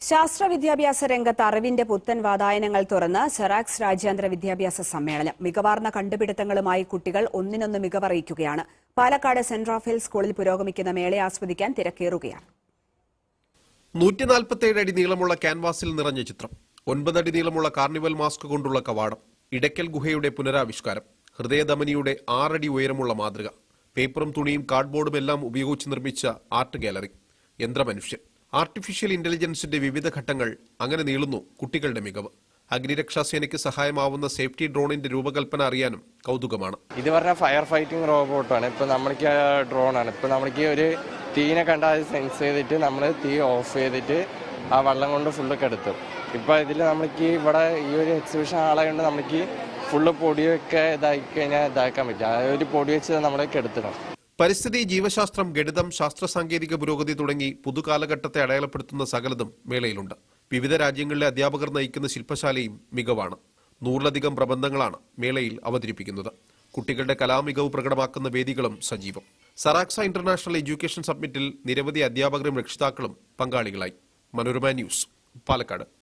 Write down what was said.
ശാസ്ത്ര വിദ്യാഭ്യാസ രംഗത്ത് അറിവിന്റെ പുത്തൻ വാതായനങ്ങൾ തുറന്ന് സെറാക്സ് രാജ്യാന്തര വിദ്യാഭ്യാസ സമ്മേളനം. മികവാർന്ന കണ്ടുപിടുത്തങ്ങളുമായി കുട്ടികൾ ഒന്നിനൊന്ന് മികവറിയിക്കുകയാണ്. പാലക്കാട് സെന്റ് റാഫേൽ സ്കൂളിൽ പുരോഗമിക്കുന്ന മേളയെ ആസ്വദിക്കാൻ തിരക്കേറുകയാണ്. 147 അടി നീളമുള്ള ക്യാൻവാസിൽ നിറഞ്ഞ ചിത്രം, 9 അടി നീളമുള്ള കാർണിവൽ മാസ്ക് കൊണ്ടുള്ള കവാടം, ഇടയ്ക്കൽ ഗുഹയുടെ പുനരാവിഷ്കാരം, ഹൃദയധമനിയുടെ 6 അടി ഉയരമുള്ള മാതൃക, പേപ്പറും തുണിയും കാർഡ്ബോർഡും എല്ലാം ഉപയോഗിച്ച് നിർമ്മിച്ച ആർട്ട് ഗാലറി, യന്ത്രമനുഷ്യൻ, ആർട്ടിഫിഷ്യൽ ഇന്റലിജൻസിന്റെ വിവിധ ഘട്ടങ്ങൾ. അങ്ങനെ നീളുന്നു കുട്ടികളുടെ മികവ്. അഗ്നിരക്ഷാസേനയ്ക്ക് സഹായമാവുന്ന സേഫ്റ്റി ഡ്രോണിന്റെ രൂപകൽപ്പന അറിയാനും കൗതുകമാണ്. ഇത് പറഞ്ഞ ഫയർ ഫൈറ്റിംഗ് റോബോട്ടാണ്. ഇപ്പൊ നമ്മൾക്ക് ഡ്രോണാണ്. ഇപ്പൊ നമ്മൾക്ക് ഒരു തീനെ കണ്ടാൽ അത് സെൻസ് ചെയ്തിട്ട് നമ്മൾ തീ ഓഫ് ചെയ്തിട്ട് ആ വെള്ളം കൊണ്ട് ഫുള്ള് കെടുത്തും. ഇപ്പൊ ഇതിൽ നമ്മൾക്ക് ഇവിടെ ഈ ഒരു എക്സിബിഷൻ ആളായതുകൊണ്ട് നമ്മൾക്ക് ഫുള്ള് പൊടിയൊക്കെ ഇതാക്കി കഴിഞ്ഞാൽ ഇതാക്കാൻ പറ്റും. ആ ഒരു പൊടി വെച്ച് നമ്മൾ കെടുത്തണം. പരിസ്ഥിതി, ജീവശാസ്ത്രം, ഗണിതം, ശാസ്ത്ര സാങ്കേതിക പുരോഗതി തുടങ്ങി പുതുകാലഘട്ടത്തെ അടയാളപ്പെടുത്തുന്ന സകലതും മേളയിലുണ്ട്. വിവിധ രാജ്യങ്ങളിലെ അധ്യാപകർ നയിക്കുന്ന ശില്പശാലയും മികവാണ്. 100-ലധികം പ്രബന്ധങ്ങളാണ് മേളയിൽ അവതരിപ്പിക്കുന്നത്. കുട്ടികളുടെ കലാമികവ് പ്രകടമാക്കുന്ന വേദികളും സജീവം. സെറാക്സ് ഇന്റർനാഷണൽ എഡ്യൂക്കേഷൻ സബ്മിറ്റിൽ നിരവധി അധ്യാപകരും രക്ഷിതാക്കളും പങ്കാളികളായി. മനോരമ ന്യൂസ്, പാലക്കാട്.